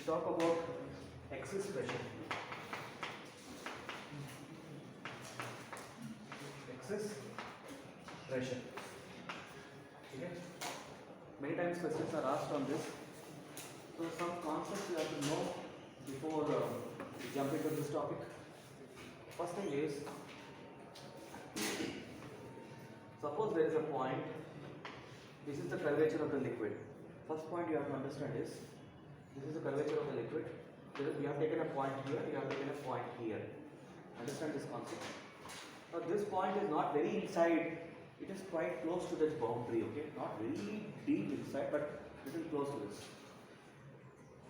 talk about excess pressure. Excess pressure. Okay. Many times questions are asked on this. So some concepts you have to know before you jump into this topic. First thing is, suppose there is a point. This is the curvature of the liquid. First point you have to understand is, this is the curvature of the liquid. You have taken a point here, you have taken a point here. Understand this concept? Now this point is not very inside, it is quite close to this boundary, okay? Not very deep inside, but little close to this.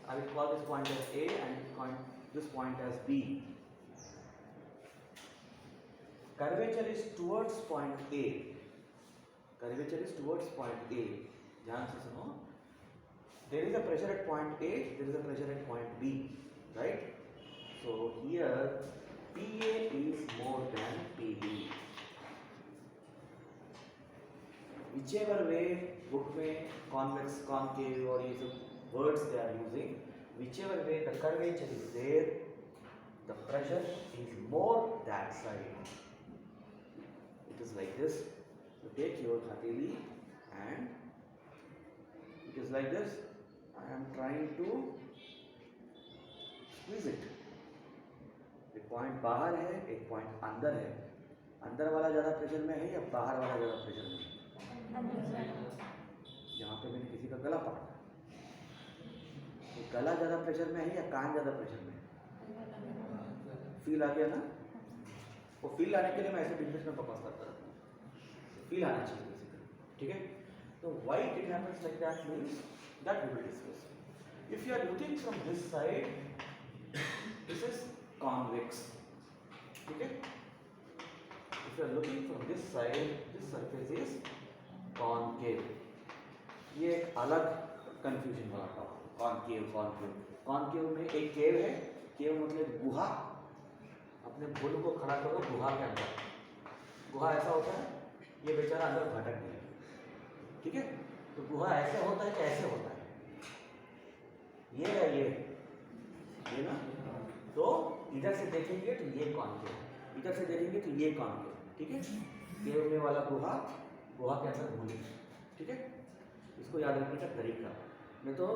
I will call this point as A and this point as B. Curvature is towards point A. Curvature is towards point A. ध्यान से सुनो. There is a pressure at point A, there is a pressure at point B, right? So here PA is more than PB. Whichever way book में convex, concave और ये सब words they are using, whichever way the curvature is there, the pressure is more that side. It is like this. You take your hateli and it is like this. I am trying to squeeze it. एक point बाहर है, एक point अंदर है. अंदर वाला ज़्यादा pressure में है या बाहर वाला ज़्यादा प्रेशर में है? यहाँ पे मैंने किसी का गला पकड़ा. गला ज़्यादा प्रेशर में है या कान ज़्यादा प्रेशर में है? फील आ गया ना? वो फील आने के लिए मैं ऐसे बिजनेस में फोकस करता रहता हूँ. फील आना चाहिए बेसिकली. ठीक है? तो why it happens like that means that we will discuss. If you are looking from this side, this is convex. Okay? If you are looking from this side, this surface is concave. ये एक अलग confusion वाला topic. Concave, concave. Concave में एक केव है. केव मतलब गुहा. अपने भूल को खड़ा करो गुहा के अंदर. गुहा ऐसा होता है, ये बेचारा अंदर भटक गया. ठीक है? तो गुहा ऐसे होता है कि ऐसे होता है. ये है ये ना. तो इधर से देखेंगे तो ये कॉन्केव, इधर से देखेंगे तो ये कॉन्केव. ठीक है? केव में वाला गुहा, गुहा के अंदर भूल. ठीक है? इसको याद रखने का तरीका. नहीं तो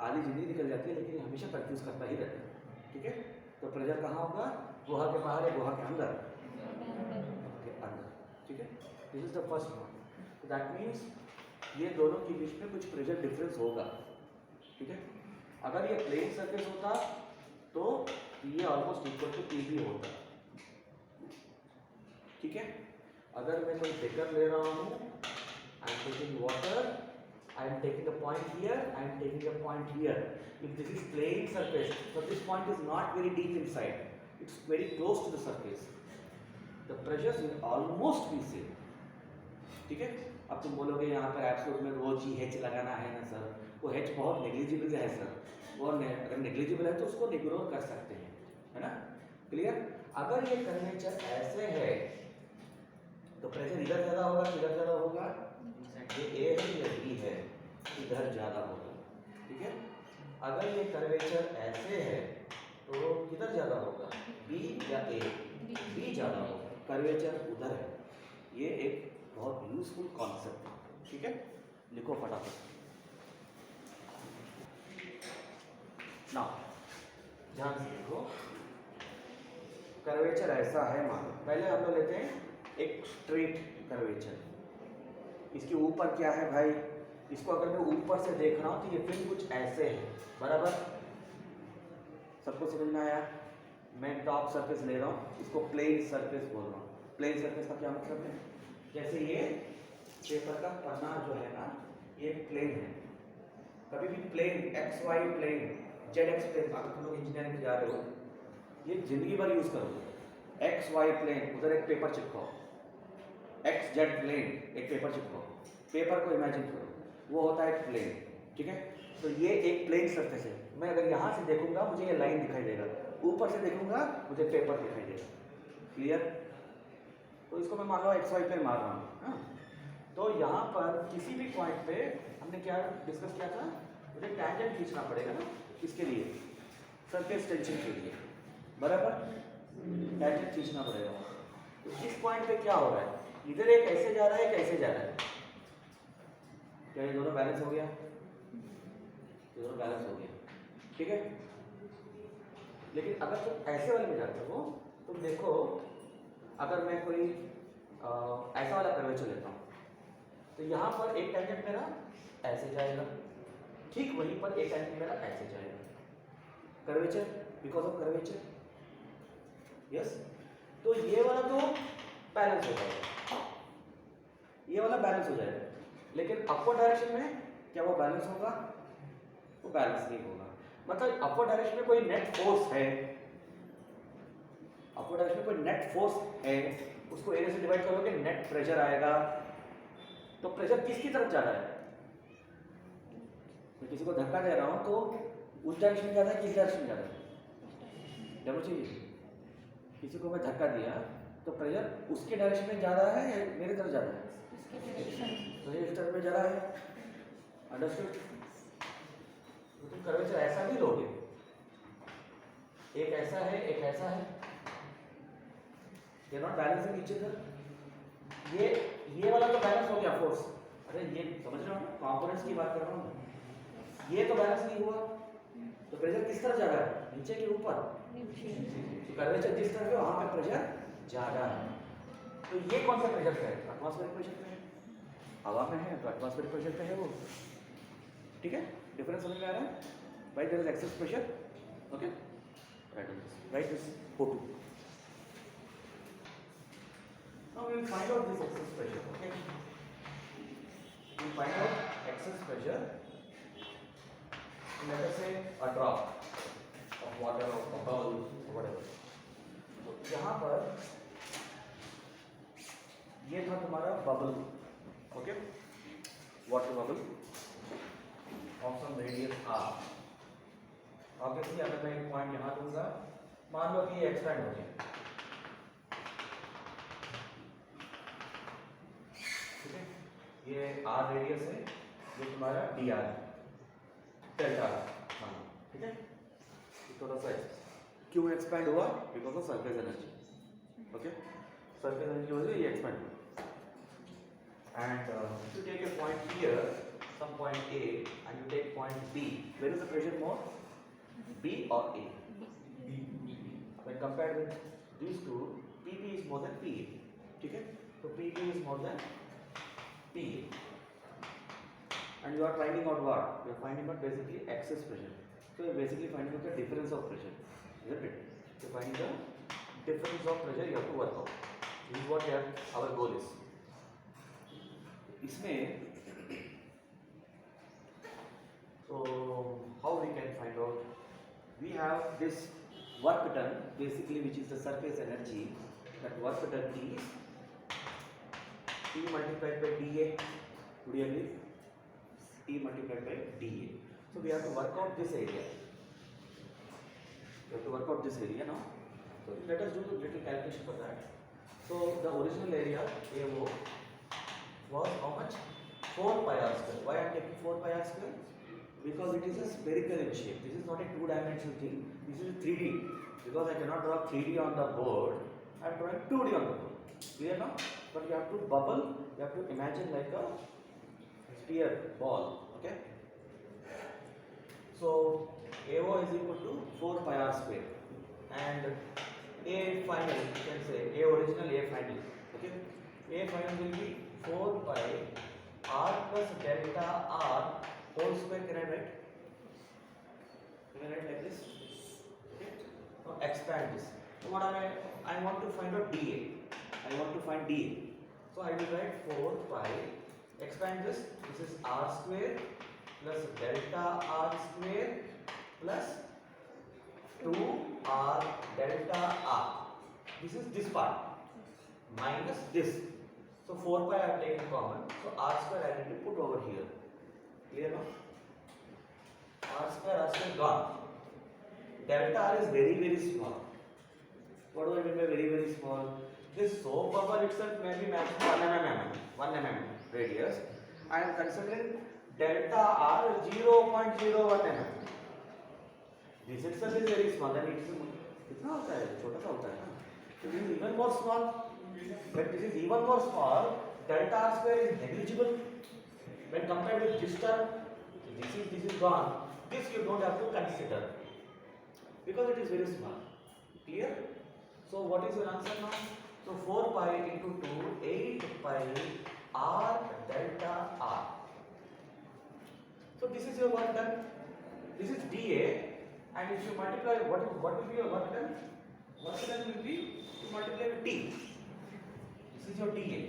आधी जिंदगी निकल जाती है, लेकिन हमेशा कंफ्यूज करता ही रहता है. ठीक है? तो प्रेशर कहाँ होगा? गुहा के बाहर या गुहा के अंदर? के अंदर. ठीक है? This is the first one. That means ये दोनों के बीच में कुछ प्रेशर डिफरेंस होगा. ठीक है? अगर ये प्लेन सरफेस होता तो ये ऑलमोस्ट इक्वल टू पीबी होता. ठीक है? अगर मैं कोई बेकर ले रहा हूँ, I am taking water, I am taking a point here, I am taking a point here. If this is plane surface, so this point is not very deep inside, it's very close to the surface, the pressures will almost be same. ठीक है? अब तुम बोलोगे यहाँ पर absolute में रो जी H लगाना है ना सर, वो एच बहुत नेग्लिजिबल है सर. वो अगर नेग्लिजिबल है तो उसको इग्नोर कर सकते हैं, है ना? क्लियर? अगर ये कर्वेचर ऐसे है तो प्रेशर इधर ज़्यादा होगा, इधर ज़्यादा होगा. ये ए है या बी है, इधर ज़्यादा होगा. ठीक है? अगर ये कर्वेचर ऐसे है तो किधर ज़्यादा होगा? बी या ए? बी ज़्यादा होगा. कर्वेचर उधर है. ये एक बहुत यूजफुल कॉन्सेप्ट है. ठीक है? लिखो फटाफट. नाउ ध्यान से देखो. कर्वेचर ऐसा है मानो. पहले हम लोग लेते हैं एक स्ट्रेट कर्वेचर. इसके ऊपर क्या है भाई? इसको अगर मैं ऊपर से देख रहा हूँ तो ये फिर कुछ ऐसे है. बराबर? सबको समझ में आया? मैं टॉप सरफेस ले रहा हूँ, इसको प्लेन सरफेस बोल रहा हूँ. प्लेन सरफेस का क्या मतलब है? जैसे ये पेपर का पन्ना जो है ना, ये प्लेन है. कभी भी plane X Y plane, Z X plane, अगर तुम लोग इंजीनियरिंग जा रहे हो, ये जिंदगी भर यूज करो. एक्स वाई प्लेन, उधर एक पेपर चिपकाओ. एक्स जेड प्लेन, एक पेपर चिपकाओ. पेपर को इमेजिन करो, वो होता है प्लेन. ठीक है? तो ये एक प्लेन सरफेस है. मैं अगर यहाँ से देखूंगा मुझे ये लाइन दिखाई देगा, ऊपर से देखूंगा मुझे पेपर दिखाई देगा. क्लियर? तो इसको मैं मान लो एक्स वाई प्लेन मार रहा हूँ. तो यहाँ पर किसी भी पॉइंट पे हमने क्या डिस्कस किया था? मुझे टैंजेंट खींचना पड़ेगा ना. इसके लिए सरफेस टेंशन के लिए, बराबर टाइटन खींचना पड़ेगा। तो इस पॉइंट पे क्या हो रहा है, इधर एक ऐसे जा रहा है, एक ऐसे जा रहा है, क्या ये दोनों बैलेंस हो गया? ये दोनों बैलेंस हो गया, ठीक है। लेकिन अगर तुम ऐसे वाले में जाते हो, तुम देखो, अगर मैं कोई ऐसा वाला कर्वेचर लेता हूँ, तो यहाँ पर एक टेंजेंट मेरा ऐसे जाएगा, ठीक वहीं पर एक टेंजेंट मेरा ऐसे जाएगा, curvature, because of curvature, yes. तो ये वाला तो बैलेंस हो जाएगा, ये वाला बैलेंस हो जाएगा, लेकिन अपवर्ड डायरेक्शन में क्या वो बैलेंस होगा? वो बैलेंस नहीं होगा। मतलब अपवर्ड डायरेक्शन में कोई नेट फोर्स है, अपवर्ड डायरेक्शन में कोई नेट फोर्स है, उसको एरिया से डिवाइड करोगे, नेट प्रेशर आएगा। तो प्रेशर किसकी तरफ जा रहा है? मैं किसी को धक्का दे रहा हूं तो उस डायरेक्शन में जा रहा है, किस डायरेक्शन में जा रहा है? देखो चाहिए, किसी को मैं धक्का दिया तो प्रेशर उसके डायरेक्शन में जा रहा है या मेरी तरफ जा रहा है? तो ये इस तरफ में जा रहा है, अंडरस्टूड। तो तुम कर्वेचर ऐसा भी लोगे, एक ऐसा है, एक ऐसा है, ये नॉट बैलेंसिंग ईच अदर। ये वाला तो बैलेंस हो गया फोर्स, अरे ये समझ रहे हो ना, कंपोनेंट्स की बात कर रहा हूँ। ये तो बैलेंस नहीं हुआ, तो प्रेशर किस तरफ जा रहा है? नीचे के ऊपर। तो कर्वेचर जिस तरफ है वहां पे प्रेशर ज्यादा है। तो ये कौन सा प्रेशर है? एटमॉस्फेरिक प्रेशर पे है, हवा में है तो एटमॉस्फेरिक प्रेशर पे है वो, ठीक है। डिफरेंस समझ में आ रहा है? Right, there is excess pressure, okay, right this O2. Now we will find out this excess pressure, okay. We will find out excess pressure, let us say a drop of water or a bubble or whatever. तो यहाँ पर ये था तुम्हारा bubble, okay, water bubble of some radius r। ऑब्वियसली अगर मैं एक पॉइंट यहाँ दूंगा, मान लो कि ये एक्सपेंड हो गया, ठीक है, ये r रेडियस है, ये तुम्हारा dr डेल्टा, हाँ ठीक है। थोड़ा सा क्यों एक्सपेंड हुआ? Because of surface energy, okay, surface energy हो रही है, ये एक्सपेंड हुआ। And if you take a point here, some point A, and you take point B, where is the pressure more? B or A? B. When compared with these two, PB is more than PA. ठीक है? So PB is more than PA. And you are finding out what? You are finding out basically excess pressure. So you are basically finding out the difference of pressure, isn't it? So finding the difference of pressure you have to work out. This is what our goal is. इसमें so how we can find out? We have this work done basically, which is the surface energy. That work done is E multiplied by dA. Would you agree? E multiplied by dA. So we have to work out this area. We have to work out this area now. So let us do the little calculation for that. So the original area AO was how much? 4 pi r square. Why I am taking 4 pi r square? Because it is a spherical in shape. This is not a two-dimensional thing. This is a 3D. Because I cannot draw 3D on the board, I am drawing 2D on the board. Clear now? But you have to bubble. You have to imagine like a sphere ball. Okay. So AO is equal to 4 pi r square, and A final, you can say A original, A final. Okay. A final will be 4 pi r plus delta r whole square. Can I write? Can I write like this? Okay. Now expand this. So what I want to find out dA. I want to find dA. So I will write 4 pi. Expand this. This is r square plus delta r square plus 2r delta r. This is this part minus this. So 4 pi I have taken common. So r square I need to put over here. Clear now? R square gone. Delta r is very, very small. What do I mean by very, very small? This soap bubble itself may be maximum 1 mm radius. I am considering delta r 0.01 mm. This itself is very small, and कितना होता है, छोटा सा होता है ना. So this is even more small. When this is even more small, delta r square is negligible when compared with this term. This is gone. This you don't have to consider because it is very small. Clear? So what is your answer now? So 4 pi into 2, 8 pi r delta r. So this is your work done. This is dA, and if you multiply, what will be your work done? Work done will be to multiply with t. This is your dA.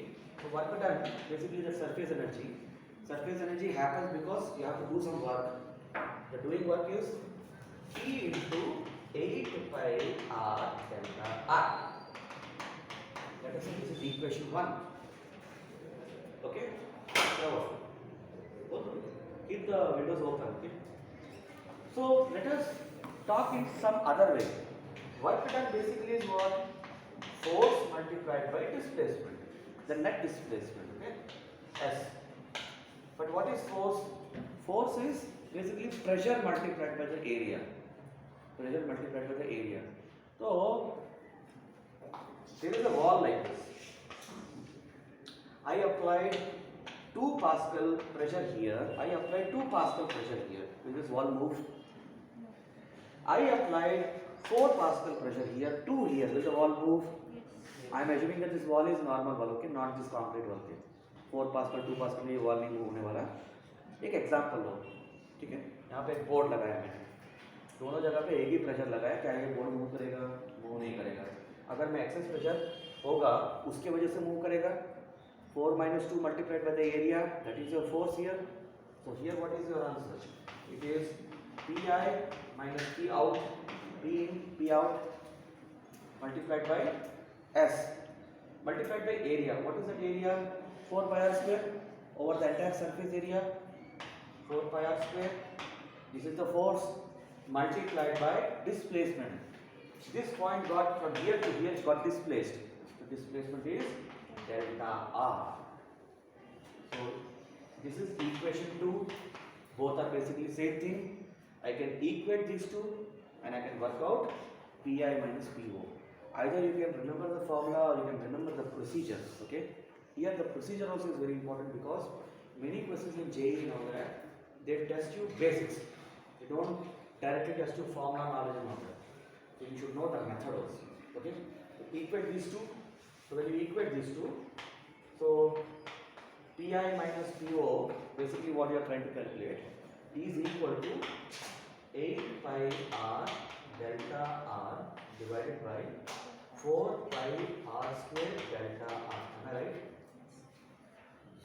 So work done, basically the surface energy. Surface energy happens because you have to do some work. The doing work is T into 8 pi r delta r. Let us say this is equation 1. Okay? So, keep the windows open. Okay? So, let us talk in some other way. Work done basically is what? Force multiplied by displacement. The net displacement. Okay? S. But what is force? Force is basically pressure multiplied by the area. Pressure multiplied by the area. So, there is a wall like this. I applied 2 Pascal pressure here. I applied 2 Pascal pressure here. Will this wall move? I applied 4 Pascal pressure here, 2 here. Will the wall move? I am assuming that this wall is normal wall, okay, not this concrete wall. Okay? 4 Pascal, 2 Pascal में ये wall नहीं move होने वाला. एक example लो, ठीक है. यहाँ पे एक बोर्ड लगाया मैंने, दोनों जगह पे एक ही प्रेशर लगाया. क्या ये बोर्ड मूव करेगा? मूव नहीं करेगा. अगर मैं एक्सेस प्रेशर होगा उसके वजह से मूव करेगा. 4 minus 2 multiplied by the area, that is your force here. So here what is your answer? It is Pi minus P out, P in, P out multiplied by S multiplied by area. What is that area? 4 pi r square over the entire surface area. 4 pi r square. This is the force multiplied by displacement. This point got from here to here got displaced. The displacement is delta r. So this is equation 2. Both are basically same thing. I can equate these two and I can work out Pi minus Po. Either you can remember the formula or you can remember the procedure. Okay. Here the procedure also is very important because many questions in JEE and all that, they test you basics. They don't directly test you formula knowledge and all that. So you should know the method also. Okay? So equate these two. So when you equate these two, so Pi minus Po, basically what you are trying to calculate, is equal to 8 pi r delta r divided by 4 pi r square delta r. Am I right?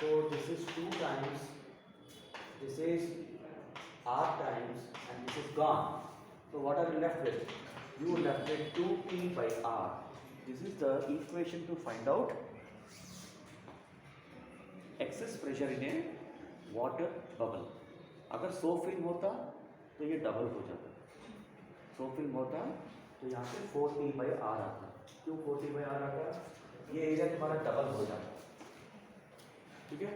So this is 2 times, this is r times, and this is gone. So what are you left with? You are left with 2p by r. This is the equation to find out excess pressure in a water bubble. अगर 100 film होता तो ये double हो जाता. 100 film होता तो यहाँ पे 4t by r आता. क्यों 4t by r आता? ये एरिया तुम्हारा डबल हो जाता. ठीक है,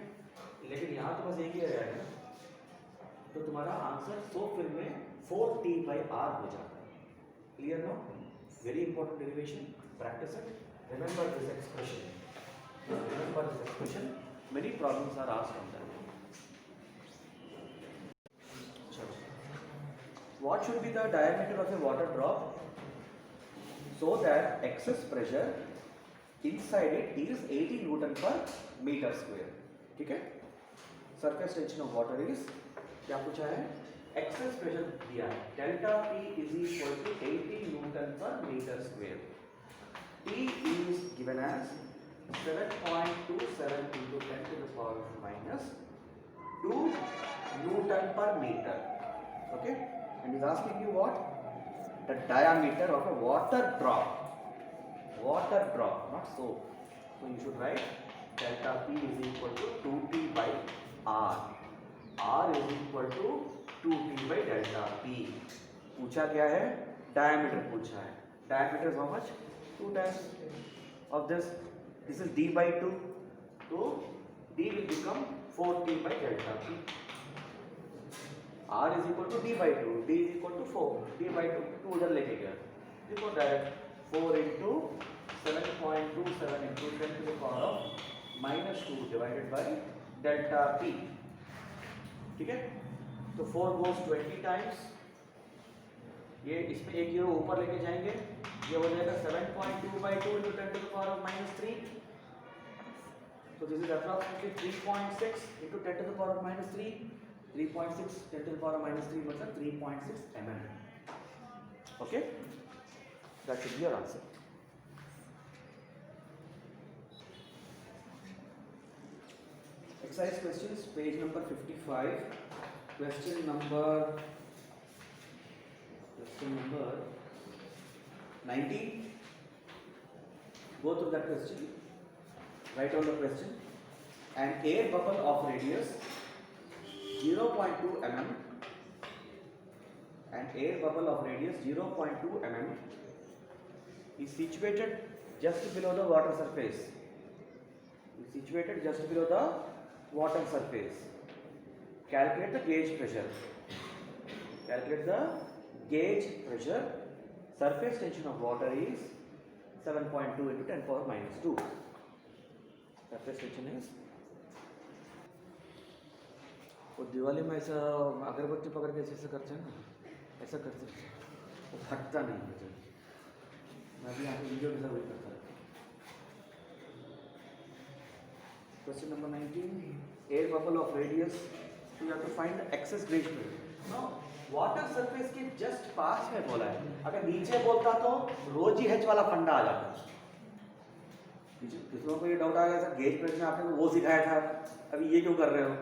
लेकिन यहाँ तो बस एक ही एरिया है ना, तो तुम्हारा आंसर 100 फिल्म में 4t by r हो जाता है. Clear no? Very important derivation. Practice it. Remember this expression. Remember this expression. Many problems are asked on that. What should be the diameter of a water drop so that excess pressure inside it is 80 Newton per meter square? ठीक है? Surface tension of water is क्या पूछा है? Excess pressure दिया है. Delta P is equal to 80 Newton per meter square. P is given as 7.27 into 10 to the power minus 2 Newton per meter. Okay? And he's asking you what? The diameter of a water drop. Water drop, not soap. So you should write delta P is equal to 2T by R. R is equal to 2T by delta P. पूछा क्या है? Diameter पूछा है. Diameter is how much? 2 times of this. This is D by 2. So D will become 4T by delta P. R is equal to D by 2. D is equal to 4 d/2 2 उधर लेके गया, देखो direct 4 into 7.27 into 10 to the power of -2 divided by delta p, ठीक है। तो 4 goes 20 times, ये इसमें एक जीरो ऊपर लेके जाएंगे, ये हो जाएगा 7.2/2 into 10 to the power of -3, so this is approximately 3.6 into 10 to the power of -3, 3.6 10 to the power of -3 मतलब 3.6 mm, okay, that should be your answer. Exercise questions, page number 55, question number 19. Go through that question, write down the question. An air bubble of radius 0.2 mm, an air bubble of radius 0.2 mm is situated just below the water surface. Is situated just below the water surface. Calculate the gauge pressure. Calculate the gauge pressure. Surface tension of water is 7.2 into 10 power minus 2. Surface tension is. वो दिवाली में ऐसा अगरबत्ती पकड़ के ऐसे करते हैं ना, ऐसा करते हैं, वो फटता नहीं है। मैं भी यहाँ पे वीडियो के साथ वही करता है। Question number 19, air bubble of radius, so you have to find the excess gauge pressure. No, water surface के just पास में बोला है, अगर नीचे बोलता तो रोजी हेच वाला फंडा आ जाता। किसी को ये डाउट आ गया सर गेज प्रेशर में आपने वो सिखाया था, अभी ये क्यों कर रहे हो?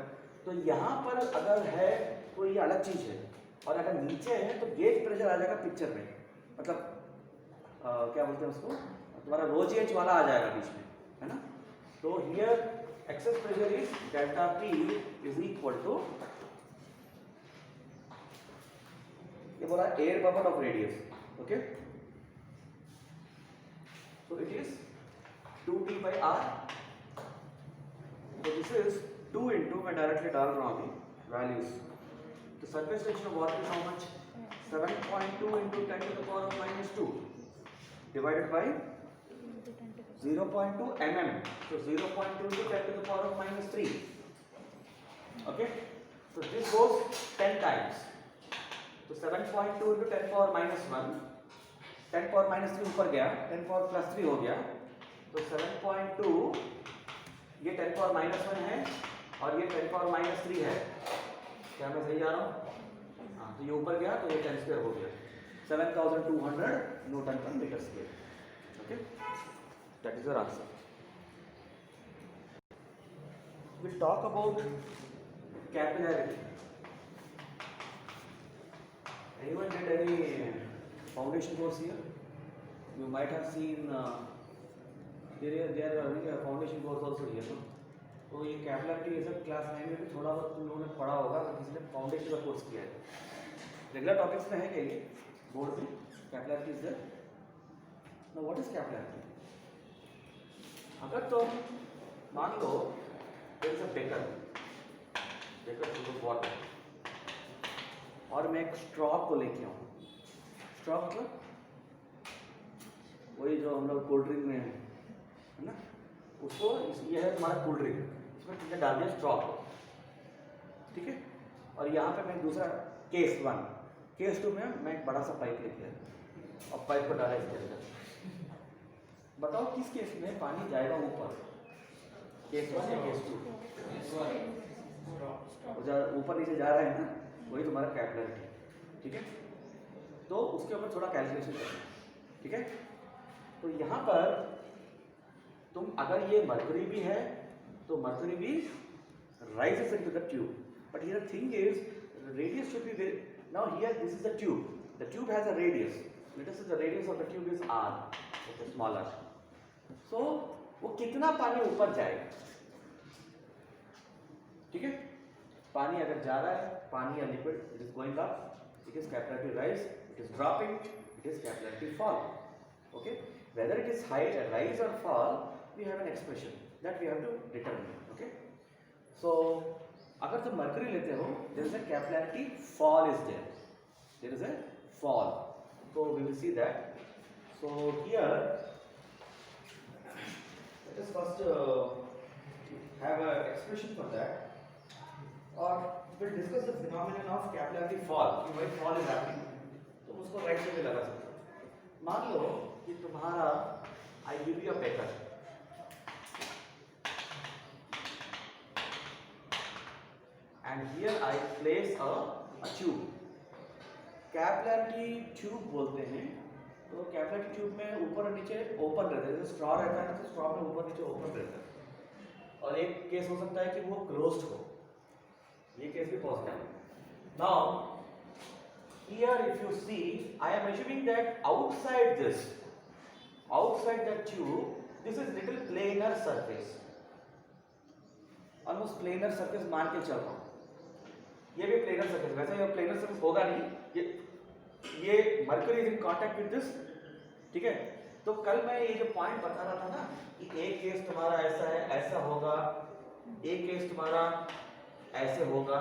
तो यहाँ पर अगर है तो ये अलग चीज़ है, और अगर नीचे है तो गेज प्रेशर आ जाएगा पिक्चर में, मतलब क्या बोलते हैं उसको, तुम्हारा रोजी एच वाला आ जाएगा बीच में, है ना। तो here excess pressure is delta P is equal to, ये बोला air bubble of radius, okay, so it is 2t by r, so this is 2 into, मैं डायरेक्टली डाल रहा हूँ अभी वैल्यूज, तो surface tension of water is how much, 7.2 into 10 to the power of minus 2 divided by 0.2 mm, so 0.2 into 10 to the power of minus 3, okay, so this goes 10 times, तो 7.2 into 10 power minus 1, 10 power minus 3 ऊपर गया, 10 power plus 3 हो गया, तो 7.2 ये 10 power minus 1 है और ये 10 power minus 3 है, क्या मैं सही जा रहा हूँ? हाँ, तो ये ऊपर गया तो ये 10 स्क्वायर हो गया, 7200 न्यूटन पर metre square, okay, that is your answer. We'll talk about capillarity. Anyone did any foundation course here? You might have seen there are running a foundation course also here, no? तो ये capillarity ये सब class 9 में भी थोड़ा बहुत तुम लोगों ने पढ़ा होगा अगर किसी ने फाउंडेशन का कोर्स किया है. रेगुलर टॉपिक्स में है क्या ये बोर्ड में? Capillarity is there. Now what is capillarity? अगर तो मान लो there is a beaker full of water और मैं एक स्ट्रॉ को लेके आऊँ. स्ट्रॉ मतलब वही जो हम लोग कोल्ड ड्रिंक में है ना, उसको ये है हमारा कोल्ड ड्रिंक, इसमें तुमने डाल दिया स्ट्रॉ, ठीक है, और यहाँ पे मैं दूसरा केस 1 केस 2 में मैं एक बड़ा सा पाइप लेके आया और पाइप को डाला इसके अंदर. बताओ किस केस में पानी जाएगा ऊपर, केस 1 या केस 2? ऊपर नीचे जा रहा है ना, वही तुम्हारा कैपिलरिटी, ठीक है. तो उसके ऊपर थोड़ा कैलकुलेशन करना, ठीक है. तो यहाँ पर तुम अगर ये मर्क्यूरी भी है तो मर्क्यूरी भी rises into the tube, but here the thing is radius should be very, now here this is the tube has a radius, let us say the radius of the tube is r, okay, smaller, so वो कितना पानी ऊपर जाएगा, ठीक है. पानी अगर जा रहा है, पानी या liquid, it is going up, it is capillary rise, it is dropping, it is capillary fall, okay. Whether it is high rise or fall, we have an expression that we have to determine, okay. So अगर तुम mercury लेते हो, there is a capillarity fall is there, there is a fall. So we will see that. So here let us first have an expression for that, or we'll discuss the phenomenon of capillary fall. कि why fall is happening, तो उसको right से भी लगा सकते हो। मान लो कि तुम्हारा I give you a beaker, and here I place a tube. Capillary tube बोलते हैं। तो कैपिलरी ट्यूब में ऊपर और नीचे ओपन रहता है, जैसे स्ट्रॉ रहता है ना, तो स्ट्रॉ में ऊपर नीचे ओपन रहता है। और एक केस हो सकता है कि वो क्लोज्ड हो, ये केस भी पॉसिबल है। Now here if you see, I am assuming that outside the tube, this is little planar surface, almost planar surface मान के चल रहा हूँ। ये भी प्लेनर सरफेस, वैसे ये प्लेनर सरफेस होगा नहीं, ये mercury is in contact with this, ठीक है। तो कल मैं ये जो पॉइंट बता रहा था ना कि एक केस तुम्हारा ऐसा है, ऐसा होगा, एक केस तुम्हारा ऐसे होगा,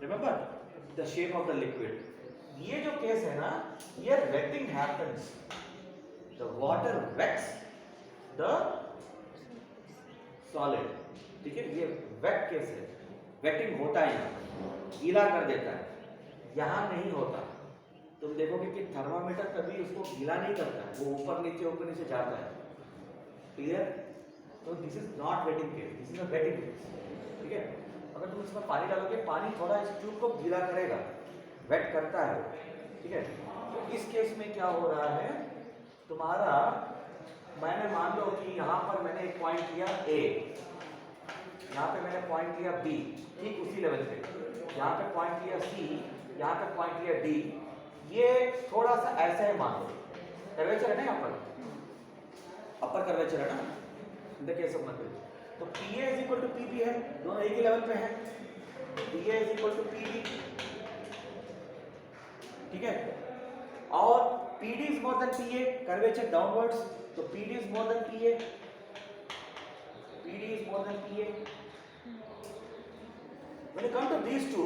remember the shape of the liquid. ये जो केस है ना, ये wetting happens, the water wets the solid, ठीक है। ये वेट केस है, वेटिंग होता है, गीला कर देता है, यहां नहीं होता। तुम देखोगे कि थर्मामीटर कभी उसको गीला नहीं करता, वो ऊपर नीचे जाता है, क्लियर। तो this is not waiting case, this is a waiting case, ठीक है। अगर तुम इसमें पानी डालोगे, पानी थोड़ा इस ट्यूब को गीला करेगा, वेट करता है, ठीक है। तो इस केस में क्या हो रहा है तुम्हारा, मैंने मान लो कि यहाँ पर मैंने एक पॉइंट लिया ए, यहाँ पे मैंने पॉइंट लिया बी, ठीक उसी लेवल पे, यहाँ पे पॉइंट लिया सी, यहाँ पे पॉइंट लिया डी, ये थोड़ा सा ऐसा है, मान लो कर्वेचर है ना, यहाँ पर अपर कर्वेचर है ना, in the case of mercury. तो PA is equal to PB है, दोनों एक ही लेवल पे हैं, PA is equal to PD, ठीक है। और PD is more than PA, curvature downwards, तो PD is more than PA, PD is more than PA. When you come to these two